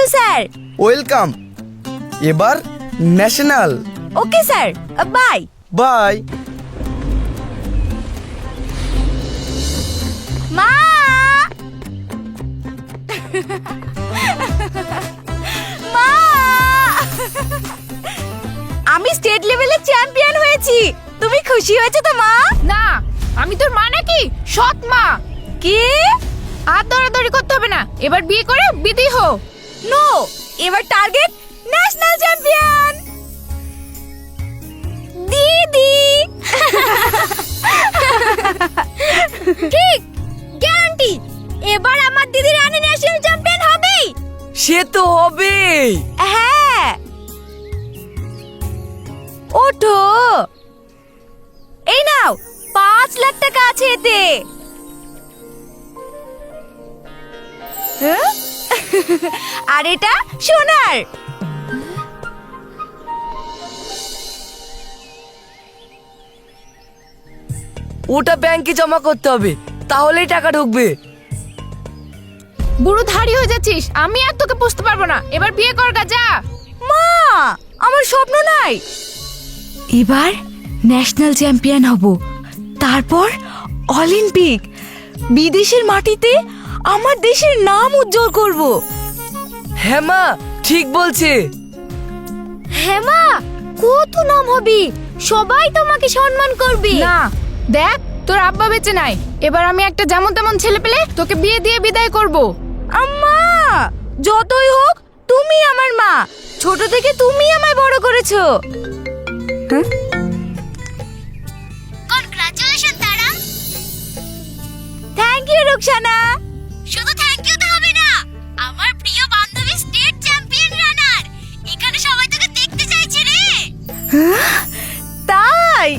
You sir. Welcome. এবার national. Okay sir, bye. Bye. মা, মা, আমি স্টেট লেভেলে চ্যাম্পিয়ন হয়েছি। তুমি খুশি হয়েছো তো মা? না, আমি তোর মা নাকি সৎ মা। কি? আর দৌড়াদৌড়ি করতে হবে না, এবার বিয়ে করে বিদেই হো। নো, এবার টার্গেট ন্যাশনাল চ্যাম্পিয়ন। দিদি ঠিক, গ্যারান্টি এবার আমার দিদি রানী ন্যাশনাল চ্যাম্পিয়ন হবেই। সে তো হবে। হ্যাঁ, ওঠো। এই নাও, 5 লাখ টাকা আছে এতে। হ্যাঁ? আর এটা সোনার। ওটা ব্যাংকে জমা করতে হবে, তাহলেই টাকা ঢুকবে। বুড়ো ধাড়ি হয়ে যাচ্ছিস, আমি আর তোকে পুষতে পারবো না। এবার বিয়ে কর গা, যা। মা, আমার স্বপ্ন নাই। এবার ন্যাশনাল চ্যাম্পিয়ন হব, তারপর অলিম্পিক, বিদেশের মাটিতে আমার দেশের নাম উজ্জ্বল করব। হ্যাঁ মা, ঠিক বলছে। হ্যাঁ মা, কত নাম হবে, সবাই তোমাকে সম্মান করবে। না, দেখ তোর আব্বা বেঁচে নাই। এবার আমি একটা যেমন তেমন ছেলে পেলে তোকে বিয়ে দিয়ে বিদায় করব। আম্মা, যতই হোক তুমি আমার মা। ছোট থেকে তুমি আমায় বড় করেছো। কনগ্রাচুলেশন তারা। Thank you Ruksana. শুধু থ্যাংক ইউ তো হবে না, আমার প্রিয় বান্ধবী স্টেট চ্যাম্পিয়ন রানার। এখানে সবাই তোকে দেখতে চাইছে রে। তাই?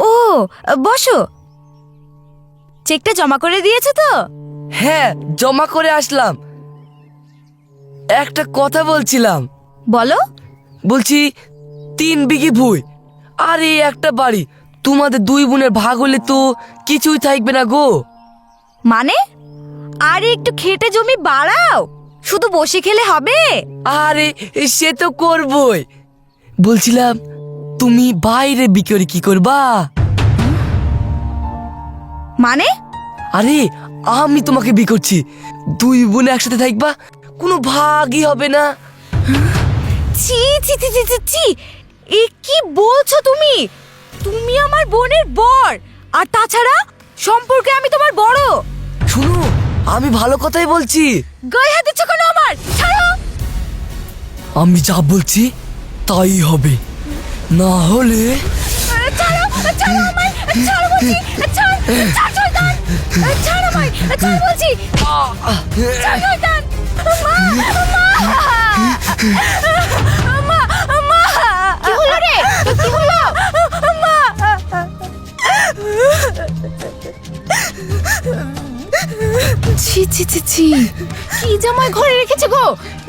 ও, বসো। চেকটা জমা করে দিয়েছো তো? হ্যাঁ, জমা করে আসলাম। একটা কথা বলছিলাম। বলো। বলছি 3 বিঘি ভুঁই আর এই একটা বাড়ি, তোমাদের 2 বোনের ভাগ হলে তো কিছুই থাকবে না গো। মানে? আরে একটু খেটে জমি বাড়াও, শুধু বসে খেলে হবে? আরে সে তো করবই। বলছিলাম তুমি বাইরে বিক্রি কি করবা? মানে? আরে আমি তোমাকে বিয়ে করছি, 2 বোন একসাথে থাকবা, কোনো ভাগই হবে না। ছি ছি ছি ছি ছি ছি, এ কি বলছো তুমি? তুমি আমার বোনের বর, আর তাছাড়া সম্পর্কে আমি তোমার বড়। শুনো, আমি ভালো কথাই বলছি। গায়ে হাত দিচ্ছ কেন আমার? ছাড়ো। আমি যা বলছি তাই হবে, না হলে ছাড়ো, ছাড়ো আমায়, ছাড়ো বলছি, ছাড়, ছাড় শয়তান, ছাড় আমায়, ছাড় বলছি, ছাড় শয়তান। মা, মা, মা, মা, কি হলো রে? কি হলো? মা। ছি ছি ছি ছি, কি জামাই ঘরে রেখেছে গো,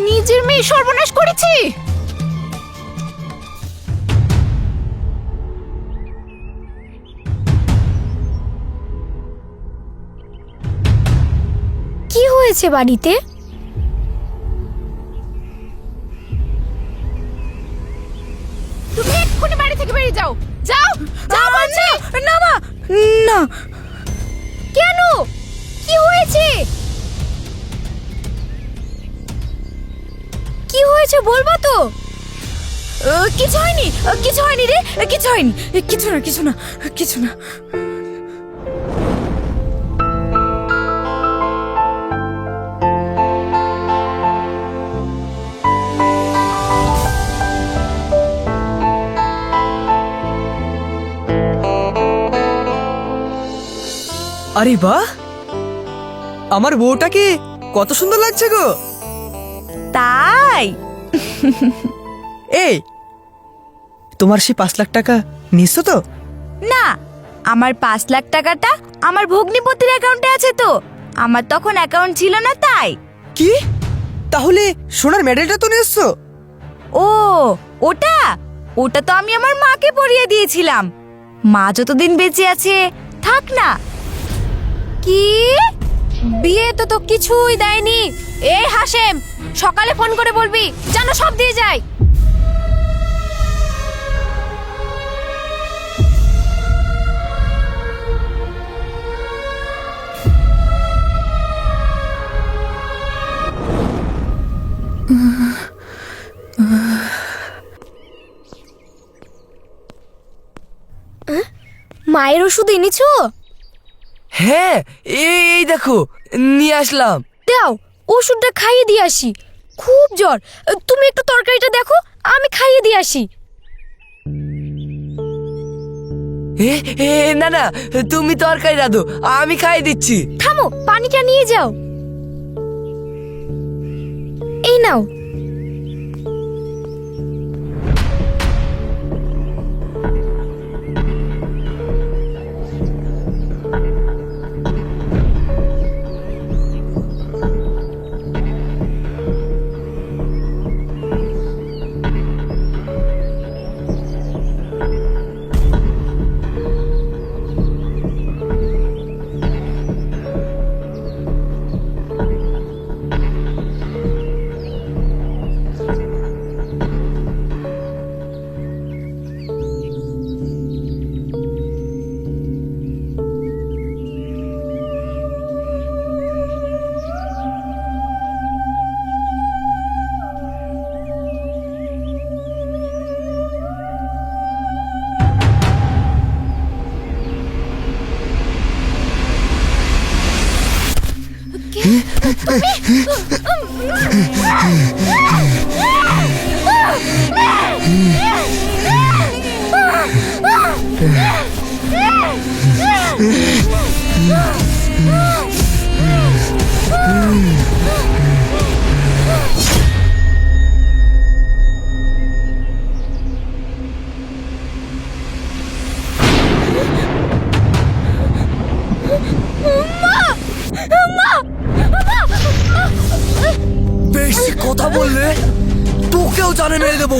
নিজের মেয়ে সর্বনাশ করেছি। কি হয়েছে বাড়িতে? তুমি এক্ষুনি বাড়ি থেকে বেরিয়ে যাও, যাও যাও বলছি। না মা, না। কেন? কি হয়েছে? কি হয়েছে বলবা তো? কিছু হয়নি, কিছু হয়নি রে, কিছু হয়নি, কিছু না, কিছু না, কিছু না। আরে বাহ, আমার বউটাকে কত সুন্দর লাগছে গো। তাই এই, তোমার সেই 5 লাখ টাকা নিচ্ছ তো? না, আমার 5 লাখ টাকাটা আমার ভগ্নিপতির অ্যাকাউন্টে আছে তো। আমার তখন অ্যাকাউন্ট ছিল না তাই। কি, তাহলে সোনার মেডেলটা তো নিচ্ছ? ও, ওটা ওটা তো আমি আমার মাকে পরিয়ে দিয়েছিলাম। মা যতদিন বেঁচে আছে থাক না। কি, বিয়ে তো তো কিছুই দেয়নি। এই হাসেম, সকালে ফোন করে বলবি যেন সব দিয়ে যায়। মায়ের ওষুধ এনেছো? হ্যাঁ, এই দেখো নিয়ে আসলাম। দাও, ওষুধটা খাইয়ে দিয়ে আসি। খুব জ্বর। তুমি একটু তরকারিটা দেখো, আমি খাইয়ে দিয়ে আসি। এ, এ, না না, তুমি তরকারি রাঁধো, আমি খাইয়ে দিচ্ছি। থামো, পানিটা নিয়ে যাও। এই নাও। বেশি কথা বললে তোকেও জানে মেরে দেবো।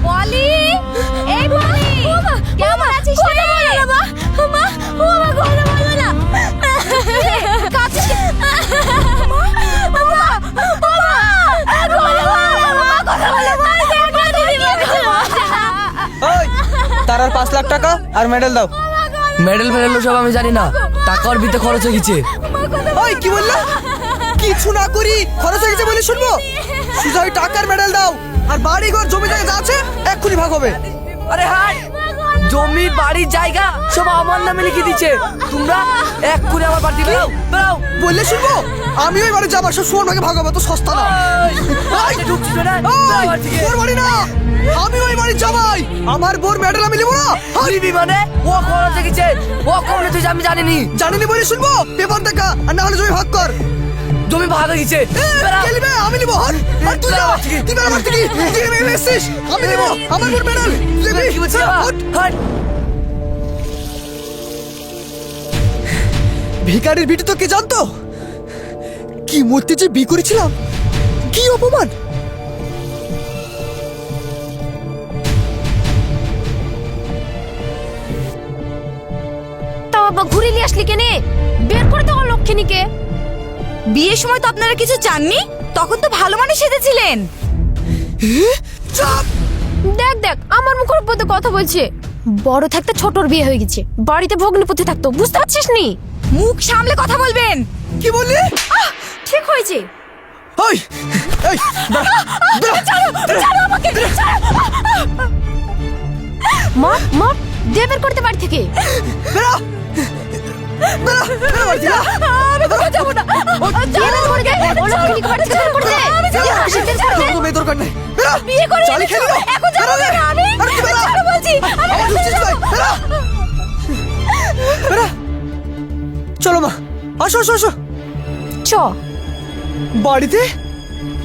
পলি, এই পলি, কেমন আছিস রে? মা, মা, ও মা, কথা বলো না। কাঁদছিস কেন? মা, মা, ও মা, কথা বলো, মা, কথা বলো, মা, দেখো দিদি বলছে না। ওই, তার আর 5 লাখ টাকা আর মেডেল দাও। মেডেল ফেডেল সব আমি জানি না, টাকা ওর বিতে খরচ হয়ে গেছে। ওই, কি বললা? কিছু না করি খরচ হয়ে গেছে বলে শুনবো? শুধু ওই টাকার মেডেল দাও, আর বাড়ি ঘর জমি জায়গা যা আছে এক্ষুনি ভাগ হবে। আরে হাই, জমি বাড়ির জায়গা সব আমার নামে লিখে দিচ্ছে। তোমরা এক করে আমার বাড়ি বেরাও বেরাও। বললে শুনবো? আমি ওই বাড়ি যাবার সব সোন ভাগে ভাগ হবে, তো সস্তা না। এই, ঢুকছিস না? ওই, তোর বাড়ি না, আমি ওই বাড়ি যাবাই। আমার বোর মেডেল আমি নেবো না। হারিবি মানে? ও খরচ হয়ে গেছে, ও কমনে তুই আমি জানিনি। জানিনি বলে শুনবো? পেপার দেখা, আর না হলে জমি ভাগ কর। জমি ভাগ হয়ে গেছে, বেরাও। খেলবে আমি নিবো। আর তুই যা, তুই বের আমার থেকে। তুই মেডেল এসেছিস, আমি নেবো আমার বোর মেডেল। কি বলছিস বাবা? হাট। ভিখারির বিটি তো কে জানতো? কি মূর্তি যে বি করেছিলাম, কি অপমান। তা বাবা, ঘুরে নিয়ে আসলি কেনে? বের করে দাও লক্ষ্মীনিকে। বিয়ের সময় তো আপনারা কিছু চাননি, তখন তো ভালো মানুষ সেজেছিলেন। চাপ। দেখ দেখ, আমার মুখের উপর দিয়ে কথা বলছে। বড় থাকতে ছোটর বিয়ে হয়ে গেছে, বাড়িতে ভগ্নিপতি থাকতো, বুঝতে পারছিস নি? মুখ সামলে কথা বলবেন। কি বললি? ঠিক হয়েছে। ওই, এই, মা, মা, দে বের করতে বাড়ি থেকে। বেরো, বেরো, বেরো বাড়ি থেকে। আমি কোথাও যাবো না। দে বের করে দে, ও লক্ষ্মীনিকে বাড়ি থেকে বের করে দে। তোর মেয়ে দরকার নেই। বেরো, বিয়ে করে চালি খেলি না। এখন যাবো বেরো, না আমি। আরে তুই বেরো। ছাড়ো বলছি। আমার ঢুকছিস তুই, বেরো। বেরো। চলো মা, আসো আসো আসো। চ। বাড়িতে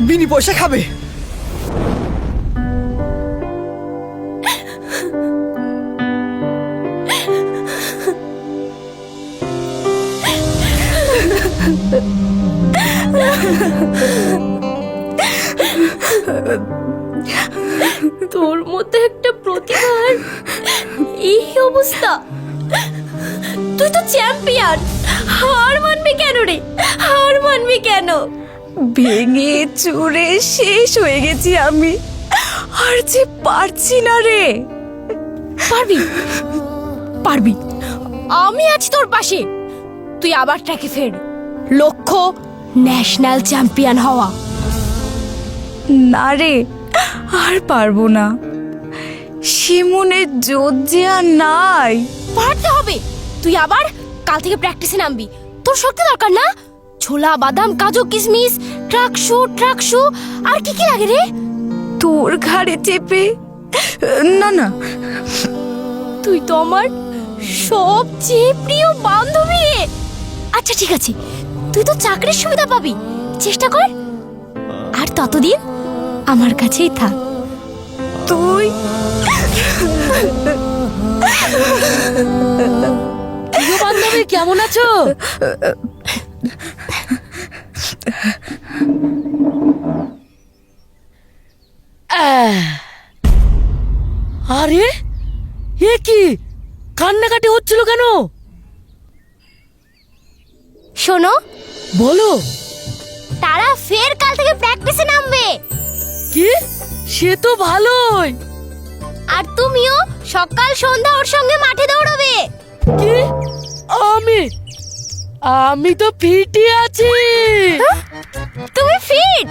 বিনি পয়সা খাবে। তোর মধ্যে একটা প্রতিভার এই অবস্থা। তুই তো চ্যাম্পিয়ন, হার মানবি কেন রে? হার মানবি কেন? ভেঙে চুরে শেষ হয়ে গেছি আমি, আর যে পারছি না রে। পারবি, পারবি। আমি আছি তোর পাশে। তুই আবার ট্র্যাকে ফের। লক্ষ্য ন্যাশনাল চ্যাম্পিয়ন হওয়া। না রে, আর পারবো না। শিমুনের জোর যে আর নাই। পারতে হবে। তুই আবার কাল থেকে প্র্যাকটিসে নামবি। তোর শক্তি দরকার না? ছোলা, বাদাম, কাজু, কিশমিশ, ট্রাক শু আর কি কি লাগে রে? তোর ঘাড়ে চেপে। না না, তুই তো আমার সবচেয়ে প্রিয় বান্ধবী রে। আচ্ছা ঠিক আছে, তুই তো চাকরির সুবিধা পাবি, চেষ্টা কর। আর ততদিন আমার কাছেই থাক। তুই প্রিয় বান্ধবী কেমন আছো? আরে এ কি কান্নাকাটি হচ্ছিল কেন? শোনো, বলো। তারা ফের কাল থেকে প্র্যাকটিসে নামবে। কি? সে তো ভালোই। আর তুমিও সকাল সন্ধ্যা ওর সঙ্গে মাঠে দৌড়বে। কি? আমি তো ফিটই আছি। তুমি ফিট?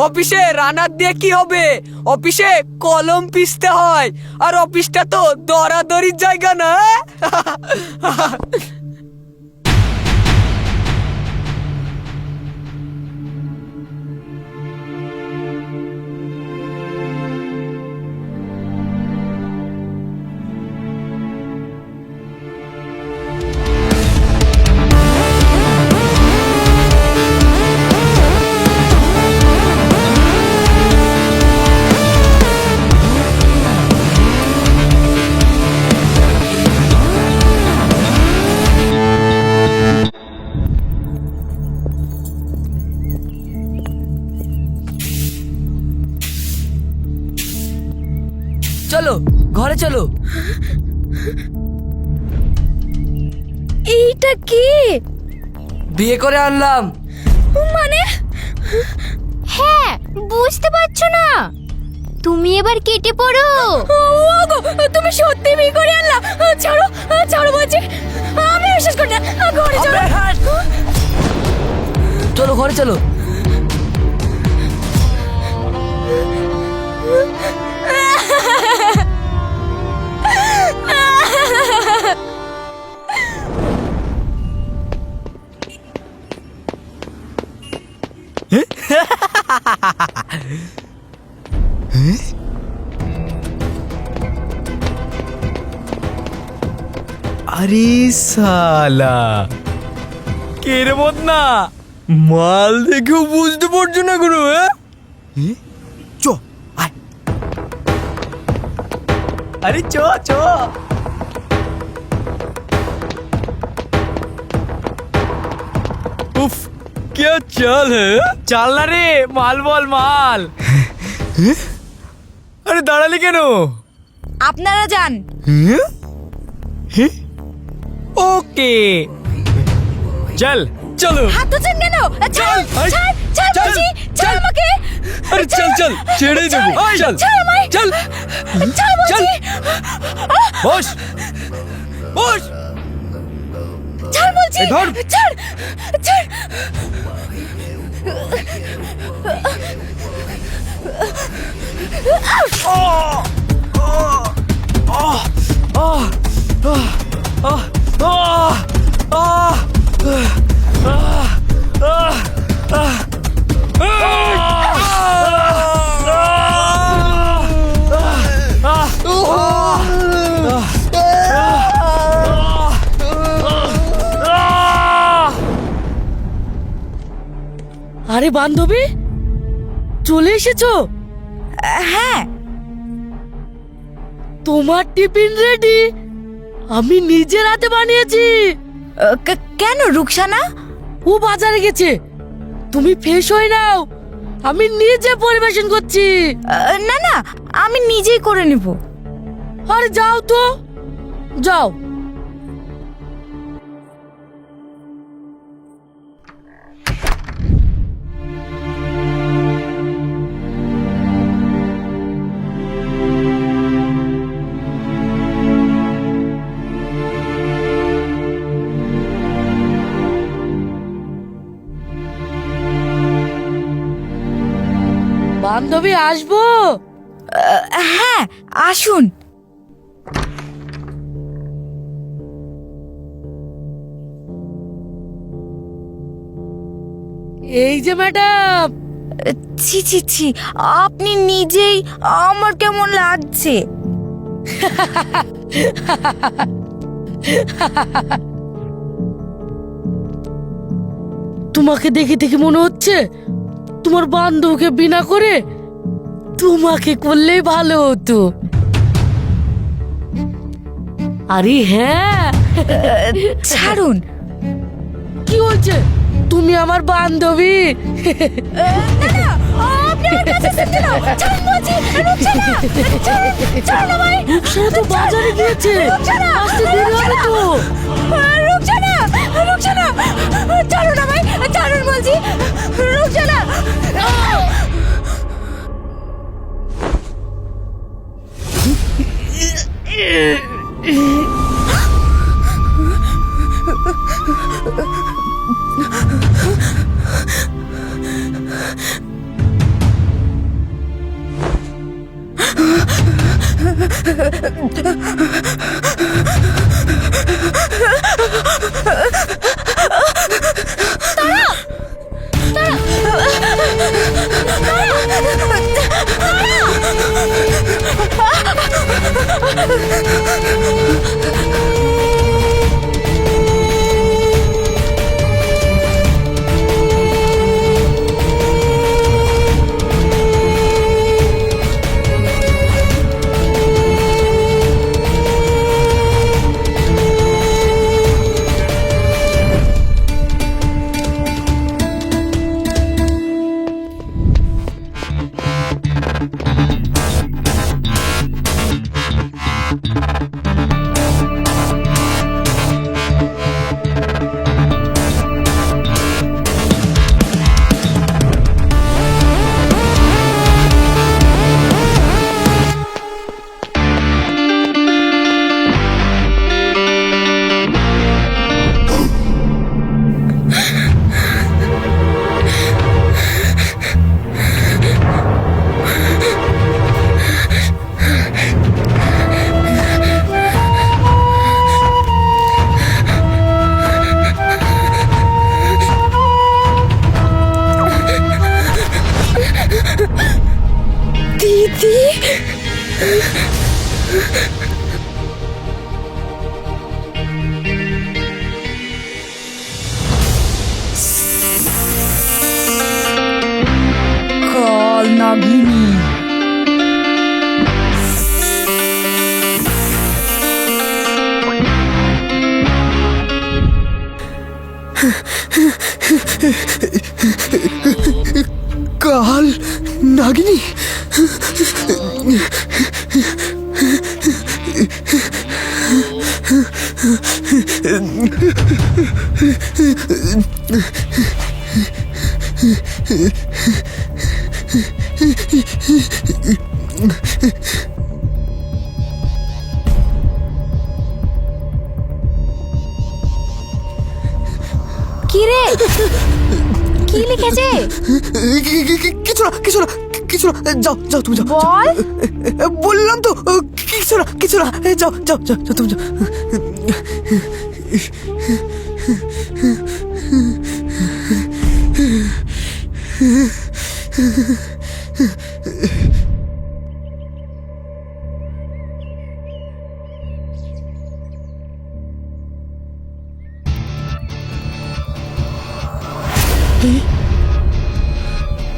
অফিসে রানার দিয়ে কি হবে? অফিসে কলম পিষতে হয়, আর অফিসটা তো দরাদরির জায়গা না। চলো ঘরে চলো। এইটা কি? বিয়ে করে আনলাম। মানে? হ্যাঁ, বুঝতে পারছো না? তুমি এবার কেটে পড়ো। ওগো, তুমি সত্যি বিয়ে করে আনলা? ছাড়ো, ছাড়ো বলছি। আমি বিশ্বাস করি না। ঘরে চলো। চলো ঘরে চলো। আরে সালা কে রে বদনা, মাল দেখেও বুঝতে পারছো না গুরু। চ আয়, আরে চ চ। উফ क्या चाल है? চাল না রে, মাল বল মাল। আরে দাঁড়ালি কেন? আপনারা যান। ওকে চল চলো। হাত ধরছেন কেন? ছাড়, ছাড়। ছাড় বলছি, ছাড় আমাকে। আরে চল চল, ছেড়েই দেবো, চল ছাড় আমায়। চল ছাড় বলছি। বস বস। ছাড় বলছি। এই ধর। ছাড়, ছাড়। আরে বান্ধবী, চলে এসেছো? হ্যাঁ, তোমার টিফিন রেডি, আমি নিজের হাতে বানিয়েছি। কেন রুকসানা? ও বাজারে গেছে, তুমি ফ্রেশ হয়ে নাও, আমি নিজে পরিবেশন করছি। না না, আমি নিজেই করে নেব। আরে যাও তো, যাও। বান্ধবী আসবো? হ্যাঁ, আসুন। এই যে ম্যাডাম। ছি ছি ছি, আপনি নিজেই, আমার কেমন লাগছে। তোমাকে দেখে দেখে মনে হচ্ছে তোমার বান্ধবকে বিনা করে তোমাকে করলেই ভালো হতো। আরে হ্যাঁ, ছাড়ুন। কি হয়েছে, তুমি আমার বান্ধবী। রুকসানা তো বাজারে গিয়েছে, আসতে দেরি হবে তো। রুকসানা, রুকসানা, ছাড়ুন আমায়, ছাড়ুন বলছি, রুকসানা। দিদি, কাল নাগিনী। কাল নাগিনী। কি রে কি লিখেছে? কিছু না যাও যাও তুমি যাও বল। বললাম তো কিছু না যাও যাও যাও যাও, তুমি যাও।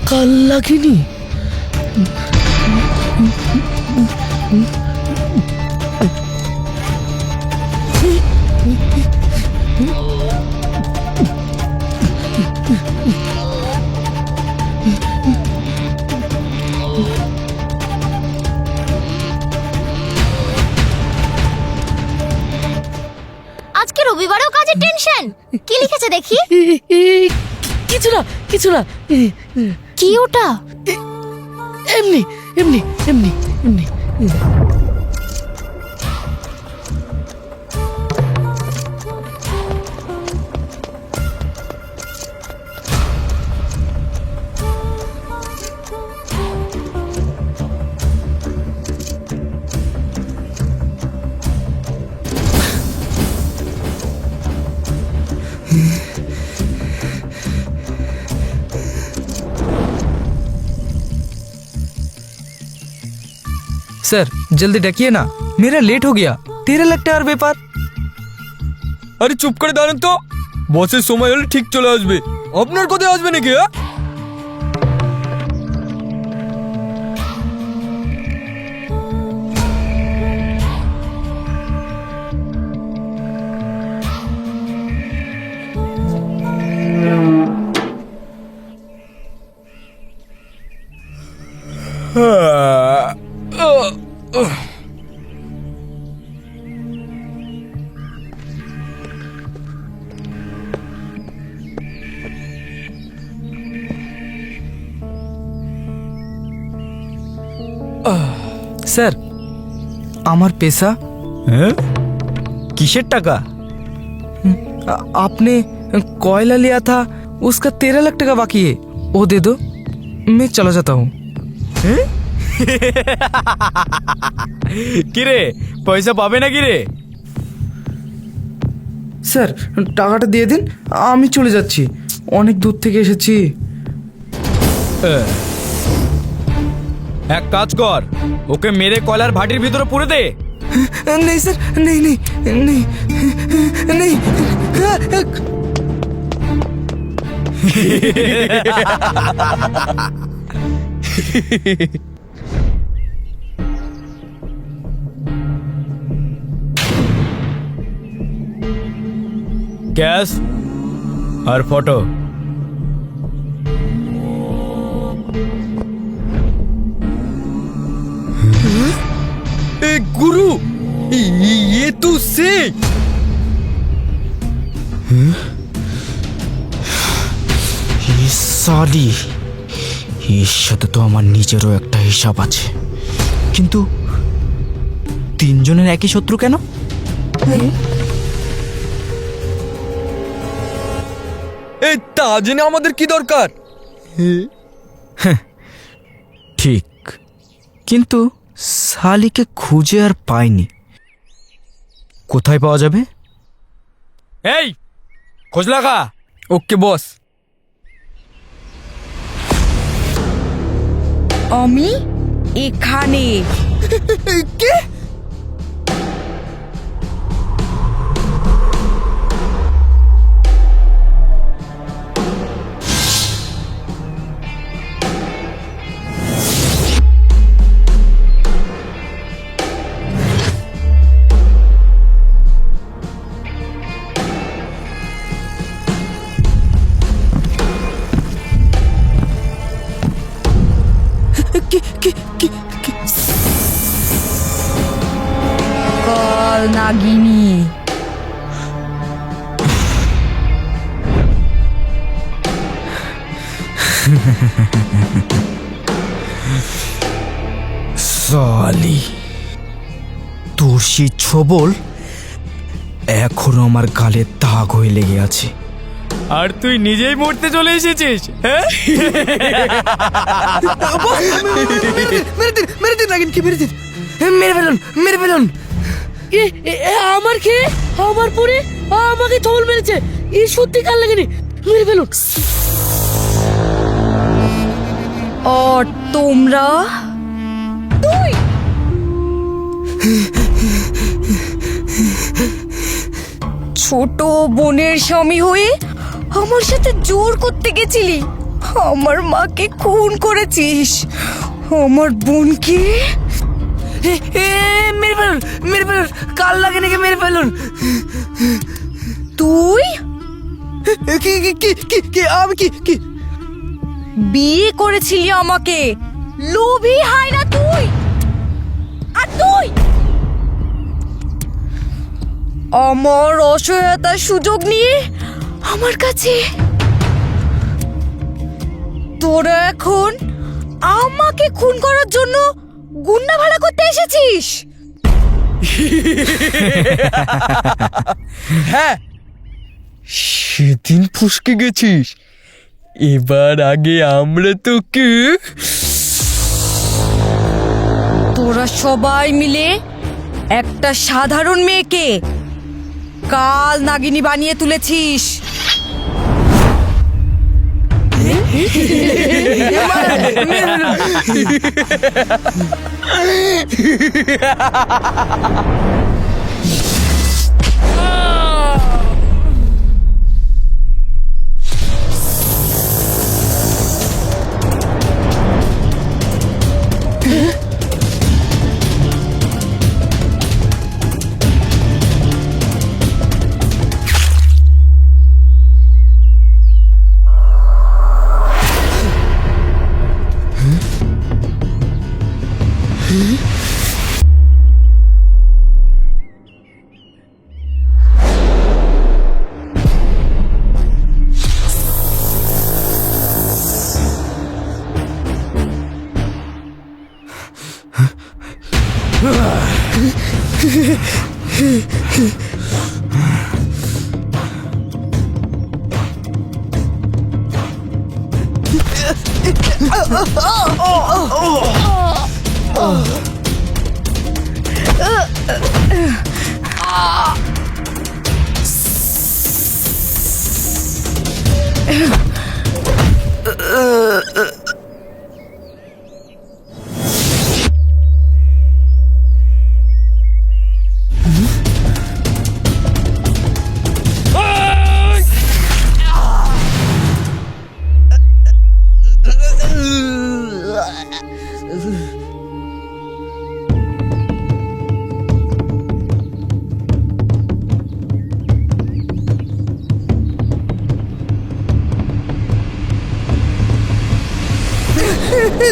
কাল লাগেনি? আজকে রবিবারেও কাজের টেনশন। কি লিখেছে দেখি? কিছু না কি ওটা? এমনি এমনি এমনি এমনি सर जल्दी डकिए ना, मेरा लेट हो गया। 13 লাখ টাকার ব্যাপার। আরে চুপ করে দাঁড়ান তো, বসের সময় হলে ঠিক চলে আসবে। আপনার কোথায় আসবে নাকি? सर আমার পেশা। হ্যাঁ किसের টাকা? आपने कोयला लिया था, उसका 13 लाख টাকা बाकी है, वो दे दो, मैं चला जाता हूँ। কিরে পয়সা পাবে না কিরে? স্যার টাকাটা দিয়ে দিন, আমি চলে যাচ্ছি, অনেক দূর থেকে এসেছি। এক কাজ কর, ওকে মেরে কয়লার ভাটির ভিতরে পুরে দে। নেই স্যার, নেই নেই নেই নেই। कैश और फोटो। गुरु ये तू से সালি, এর সাথে তো আমার নিজেরও একটা হিসাব আছে, কিন্তু তিনজনের একই শত্রু কেন? এই তা জেনে আমাদের কি দরকার? ঠিক, কিন্তু সালিকে খুঁজে আর পাইনি, কোথায় পাওয়া যাবে? এই খোঁজ লাগা। ওকে বস। আমি এখানে। কে? কাল নাগিনী। বালি, তোর সেই ছবল এখনো আমার গালে দাগ হয়ে লেগে আছে। আর তুই নিজেই মরতে চলে এসেছিস, হ্যাঁ? মেরে দিন নাগিন, কি মেরে দিন। মেরে ফেলুন। আমার খেয়ে আমার পরে আমাকে ছবল মেরেছে। এই সত্যি কাল লাগেনি, মেরে ফেলুন। আর তোমরা? ছোট বোনের স্বামী হয়ে আমার সাথে জোর করতে গেছিলি, আমার মাকে খুন করেছিস, আমার বোনকে। মেরে ফেলুন, কাল লাগে নাকি, মেরে ফেলুন। তুই কি কি কি কি কি আমি কি কি বিয়ে করেছিলি আমাকে, লোভী হায়না তুই। আর তুই আমার অসহায়তার সুযোগ নিয়ে আমার কাছে তোরা এখন আমাকে খুন করার জন্য গুন্ডা ভাড়া করতে এসেছিস। হ্যাঁ, সেদিন ফুসকে গেছিস, এবার আগে আমরা তোকে। তোরা সবাই মিলে একটা সাধারণ মেয়েকে কাল নাগিনী বানিয়ে তুলেছিস।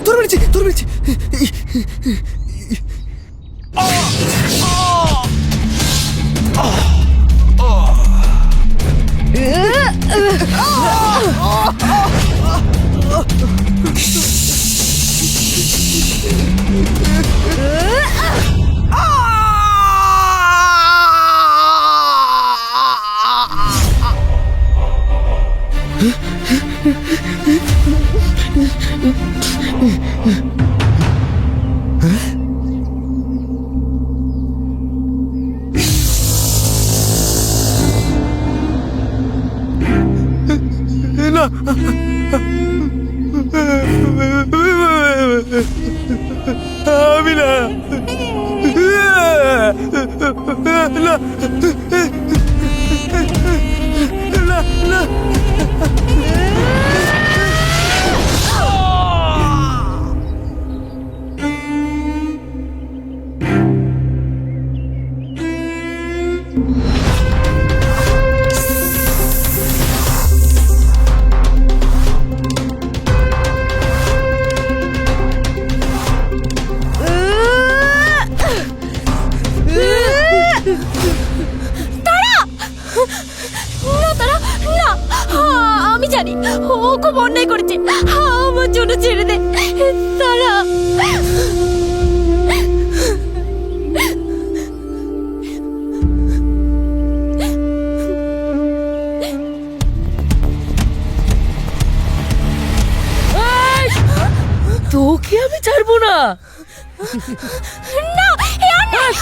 ধরে মেরেছি। আমি না, আমি জানি ও খুব অন্যায় করেছে, আমার জন্য ছেড়ে দে তারা। ছাড়বো না। না এ অন্যায়।